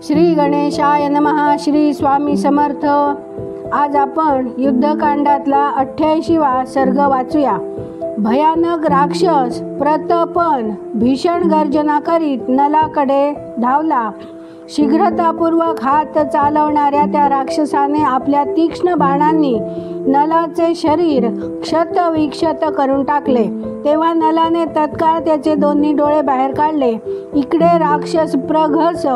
श्री गणेशाय नमः. श्री स्वामी समर्थ. आज आपण युद्धकांडातला 88वा सर्ग वाचूया. भयानक राक्षस प्रतपन भीषण गर्जना करीत नलाकडे धावला. शीघ्रतापूर्वक हात चालवणाऱ्या त्या राक्षसाने आपल्या तीक्ष्ण बाणांनी नलाचे शरीर क्षतविक्षत करून टाकले. तेव्हा नलाने तत्काळ त्याचे दोन्ही डोळे बाहेर काढले. इकडे राक्षस प्रघस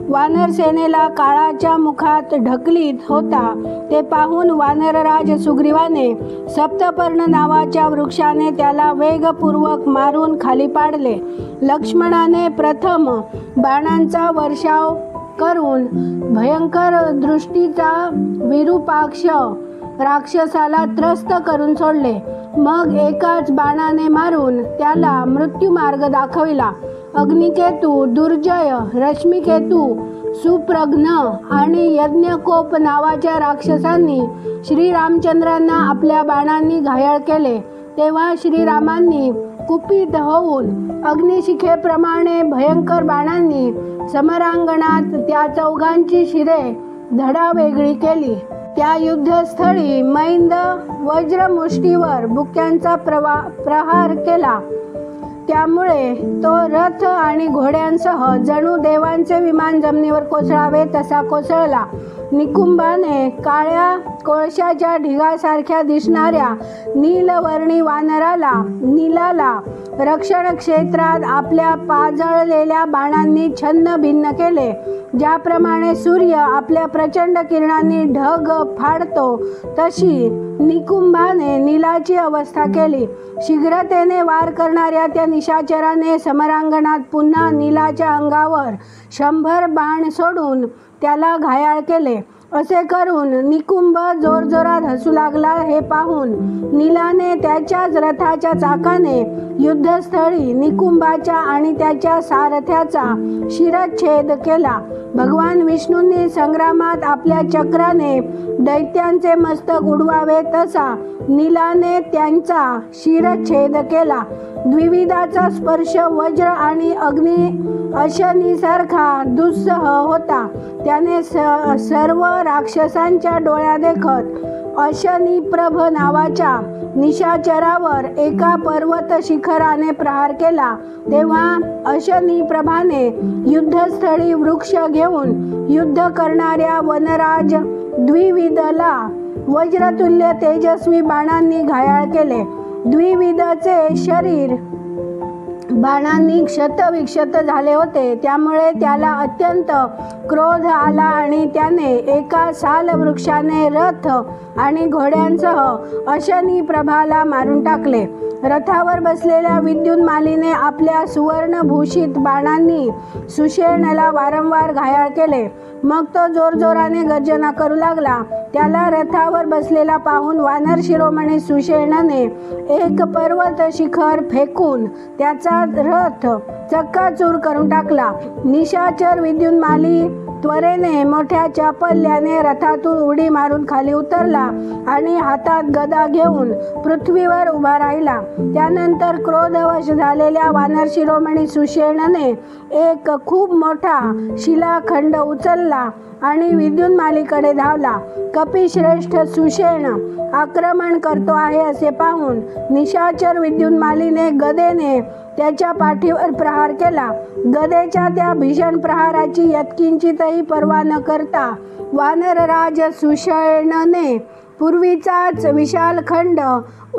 वानर सेनेला काळाच्या मुखात ढकलीत होता. ते पाहून वानरराज सुग्रीवाने सप्तपर्ण नावाच्या वृक्षाने त्याला वेगपूर्वक मारून खाली पाडले. लक्ष्मणाने प्रथम बाणांचा वर्षाव करून भयंकर दृष्टीचा विरूपाक्ष राक्षसाला त्रस्त करून सोडले. मग एकाच बाणाने मारून त्याला मृत्यूमार्ग दाखविला. अग्निकेतू, दुर्जय, रश्मिकेतू, सुप्रघ्न आणि यज्ञकोप नावाच्या राक्षसांनी श्रीरामचंद्रांना आपल्या बाणांनी घायल केले. तेव्हा श्रीरामांनी कुपित होऊन अग्निशिखेप्रमाणे भयंकर बाणांनी समरांगणात त्या चौघांची शिरे धडावेगळी केली. त्या युद्धस्थळी मैंद वज्रमुष्टीवर बुक्यांचा प्रहार केला. त्यामुळे तो रथ आणि घोड्यांसह जणू देवांचे विमान जमिनीवर कोसळावे तसा कोसळला. निकुंभाने काळ्या कोळशाच्या ढिगासारख्या दिसणाऱ्या नीलवर्णी वानराला नीलाला रक्षण क्षेत्रात आपल्या पाजळलेल्या बाणांनी छन्न भिन्न केले. ज्याप्रमाणे सूर्य आपल्या प्रचंड किरणांनी ढग फाडतो तशी निकुंभाने नीलाची अवस्था केली. शीघ्रतेने वार करणाऱ्या त्या निशाचराने समरांगणात पुन्हा नीलाच्या अंगावर 100 बाण सोडून त्याला घायाळ केले. असे करून निकुंभ जोरजोरात हसू लागला. हे पाहून नीलाने त्याच्याच रथाच्या चाकाने युद्धस्थळी निकुंभाच्या आणि त्याच्या सारथ्याचा शिरच्छेद केला. भगवान विष्णूंनी संग्रामात आपल्या चक्राने दैत्यांचे मस्तक उडवावे तसा नीलाने त्यांचा शिरच्छेद केला. द्विविधाचा स्पर्श वज्र आणि अग्नी अशनीसारखा दुस्सह होता. त्याने सर्व राक्षसांच्या डोळ्यादेखत अशनीप्रभ नावाच्या निशाचरावर एका पर्वत शिखराने प्रहार केला. तेव्हा अशनीप्रभाने युद्धस्थळी वृक्ष घेऊन युद्ध करणाऱ्या वनराज द्विविधला वज्रतुल्य तेजस्वी बाणांनी घायाळ केले. द्विविधचे शरीर बाणांनी क्षतविक्षत झाले होते. त्यामुळे त्याला अत्यंत क्रोध आला आणि त्याने एका साल वृक्षाने रथ आणि घोड्यांसह अशनीप्रभाला मारून टाकले. रथावर बसलेल्या विद्युन्मालीने आपल्या सुवर्णभूषित बाणांनी सुषेणला वारंवार घायाळ केले. मग तो जोरजोराने गर्जना करू लागला. त्याला रथावर बसलेला पाहून वानर शिरोमणी सुषेणने एक पर्वत शिखर फेकून त्याचा रथ चक्काचूर करून टाकला. निशाचर विद्युन्माली त्वरेने मोठ्या चापल्याने रथातून उडी मारून खाली उतरला आणि हातात गदा घेऊन पृथ्वीवर उभा राहिला. त्यानंतर क्रोधवश झालेल्या वानर शिरोमणी सुषेणने एक खूप मोठा शिलाखंड उचलला आणि विद्युन्मालीकडे धावला. कपिश्रेष्ठ सुषेण आक्रमण करतो आहे असे पाहून निशाचर विद्युन्मालीने गदेने त्याच्या पाठीवर प्रहार केला. गदेच्या त्या भीषण प्रहाराची यत्किंचितही पर्वा न करता वानरराज सुषेणने पूर्वीचाच विशाल खंड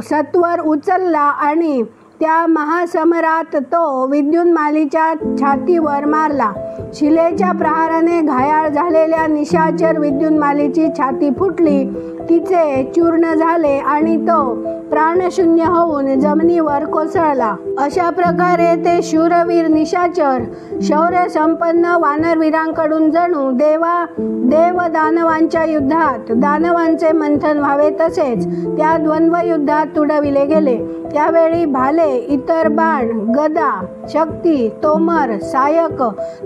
सत्वर उचलला आणि त्या महासमरात तो विद्युन्मालीच्या छातीवर मारला. शिलेच्या प्रहाराने घायाळ झालेल्या निशाचर विद्युन्मालीची छाती फुटली. तिचे चूर्ण झाले आणि तो प्राणशून्य होऊन जमिनीवर कोसळला. अशा प्रकारे ते शूरवीर निशाचर शौर्य संपन्न वानरवीरांकडून जणू देव दानवांच्या युद्धात दानवांचे मंथन व्हावे तसेच त्या द्वंद्व युद्धात तुडविले गेले. त्यावेळी भाले, इतर बाण, गदा, शक्ती, तोमर, सायक,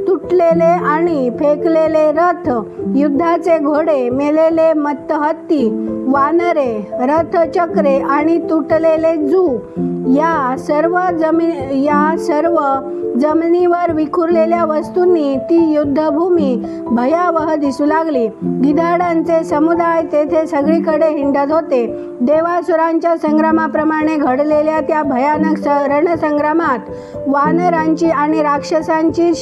तुटलेले आणि फेकलेले रथ, युद्धाचे घोडे, मेलेले मत्त हत्ती, वानरे, रथचक्रे आणि तुटलेले जू या सर्व जमिनीवर विखुरलेल्या वस्तूंनी ती युद्धभूमी भयावह दिसू लागली. गिधाडांचे समुदाय तेथे सगळीकडे हिंडत होते. देवासुरांच्या संग्रामाप्रमाणे घडलेल्या त्या भयानक रणसंग्रामात वानरांची आणि राक्षसांची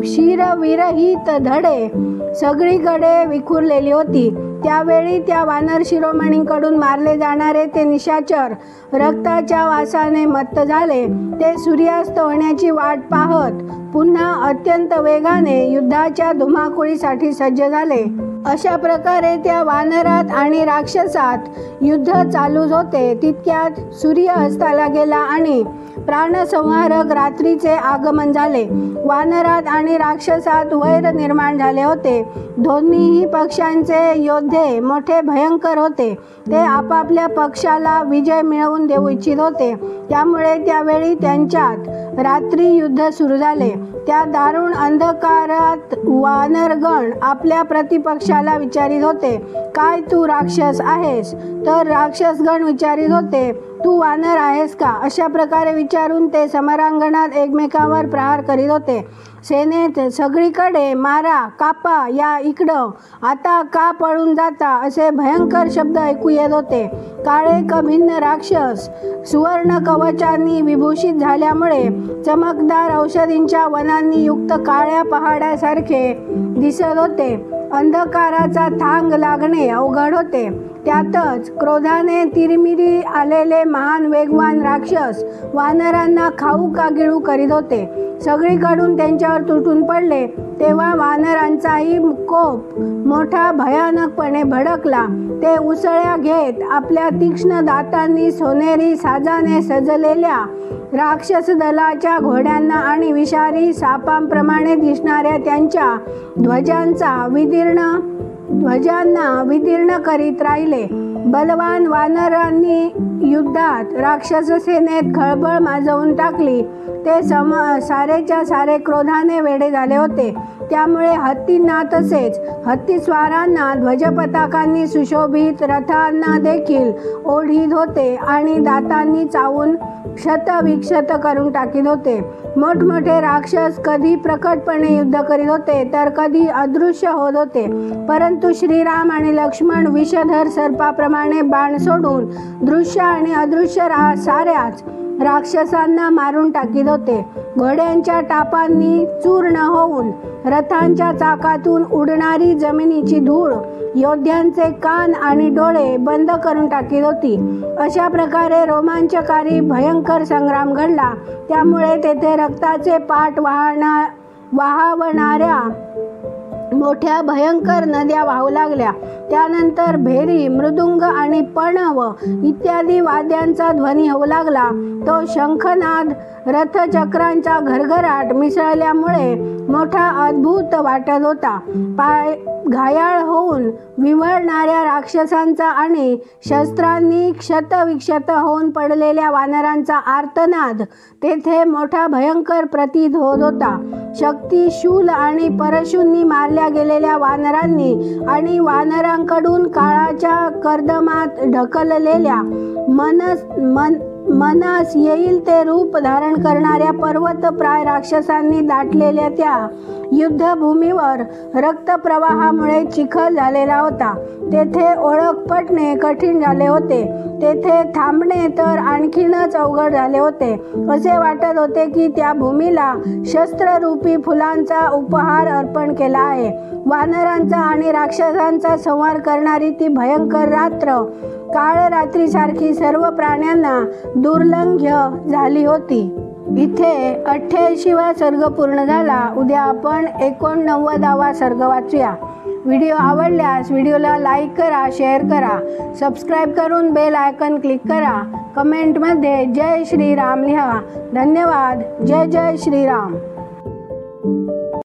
शिरविरहित धडे सगळीकडे विखुरलेली होती. त्यावेळी त्या वानर शिरोमणींकडून मारले जाणारे ते निशाचर रक्ताच्या वासाने मत्त झाले. ते सूर्यास्त होण्याची वाट पाहत पुन्हा अत्यंत वेगाने युद्धाच्या धुमाकूळीसाठी सज्ज झाले. अशा प्रकारे त्या वानरात आणि राक्षसात युद्ध चालूच होते. तितक्यात सूर्य अस्ताला गेला आणि प्राणसंहारक रात्रीचे आगमन झाले. वानरात आणि राक्षसात वैर निर्माण झाले होते. दोन्हीही पक्षांचे योद्धे मोठे भयंकर होते. ते आपापल्या पक्षाला विजय मिळवून देऊ इच्छित होते. त्यामुळे त्यावेळी त्यांच्यात रात्री युद्ध सुरू झाले. त्या दारुण अंधकारात वानरगण आपल्या प्रतिपक्षाला विचारित होते, काय तू राक्षस आहेस? तर राक्षसगण विचारित होते, तू वानर आहेस का? अशा प्रकारे विचारून ते समरांगणात एकमेकांवर प्रहार करीत होते. सेनेत सगळीकडे मारा, कापा, या इकडं, आता का पळून जाता असे भयंकर शब्द ऐकू येत होते. काळे कभिन्न राक्षस सुवर्ण कवचांनी विभूषित झाल्यामुळे चमकदार औषधींच्या वनांनी युक्त काळ्या पहाडासारखे दिसत होते. अंधकाराचा थांग लागणे अवघड होते. त्यातच क्रोधाने तिरमिरी आलेले महान वेगवान राक्षस वानरांना खाऊ का गिळू करीत होते. सगळीकडून त्यांच्यावर तुटून पडले. तेव्हा वानरांचाही कोप मोठा भयानकपणे भडकला. ते उसळ्या घेत आपल्या तीक्ष्ण दातांनी सोनेरी साजाने सजलेल्या राक्षस दलाच्या घोड्यांना आणि विषारी सापांप्रमाणे दिसणाऱ्या त्यांच्या ध्वजांना विदीर्ण करीत राहिले. बलवान वानरांनी युद्धात राक्षस सेनेत खळबळ माजवून टाकली. ते सारेच्या सारे क्रोधाने वेडे झाले होते. त्यामुळे हत्तींना तसेच हत्तीस्वारांना ध्वजपताकांनी सुशोभित रथांना देखील ओढीत होते आणि दातांनी चावून क्षतविक्षत करून टाकीत होते. मोठमोठे राक्षस कधी प्रकटपणे युद्ध करीत होते तर कधी अदृश्य होत होते. परंतु श्रीराम आणि लक्ष्मण विषधर सर्पाप्रमाणे बाण सोडून दृश्य आणि अदृश्य साऱ्याच राक्षसांना मारून टाकीत होते. घोड्यांच्या टापांनी चूर्ण होऊन रथांच्या चाकातून उडणारी जमिनीची धूळ योद्ध्यांचे कान आणि डोळे बंद करून टाकीत होती. अशा प्रकारे रोमांचकारी भयंकर संग्राम घडला. त्यामुळे तेथे रक्ताचे पाट वाहवणाऱ्या मोठ्या भयंकर नद्या वाहू लागल्या. त्यानंतर भेरी, मृदुंग आणि पणव इत्यादी वाद्यांचा ध्वनी होऊ लागला. तो शंखनाद रथचक्रांचा घरघराट मिसळल्यामुळे मोठा अद्भुत वाटत होता. घायाळ होऊन विव्हळणाऱ्या राक्षसांचा आणि शस्त्रांनी क्षतविक्षत होऊन पडलेल्या वानरांचा आर्तनाद तेथे मोठा भयंकर प्रतीत होत होता. शक्ती, शूल आणि परशूंनी मारल्या गेलेल्या वानरांनी आणि वानरांकडून काळाच्या कर्दमात ढकललेल्या मनास येईल ते रूप धारण करणाऱ्या पर्वतप्राय राक्षसांनी दाटलेल्या त्या युद्धभूमीवर रक्तप्रवाहामुळे चिखल झालेला होता. तेथे ओळख पटणे कठीण झाले होते. तेथे थांबणे तर आणखीनच अवघड झाले होते. असे वाटत होते की त्या भूमीला शस्त्ररूपी फुलांचा उपहार अर्पण केला आहे. वानरांचा आणि राक्षसांचा संहार करणारी ती भयंकर रात्र काळ रात्रीसारखी सर्व प्राण्यांना दुर्लंघ्य झाली होती. इथे 88वा सर्ग पूर्ण झाला. उद्या आपण 89वा सर्ग वाचूया. व्हिडिओ आवडल्यास व्हिडिओला लाईक करा, शेअर करा, सबस्क्राईब करून बेल आयकॉन क्लिक करा. कमेंटमध्ये जय श्रीराम लिहा. धन्यवाद. जय जय श्रीराम.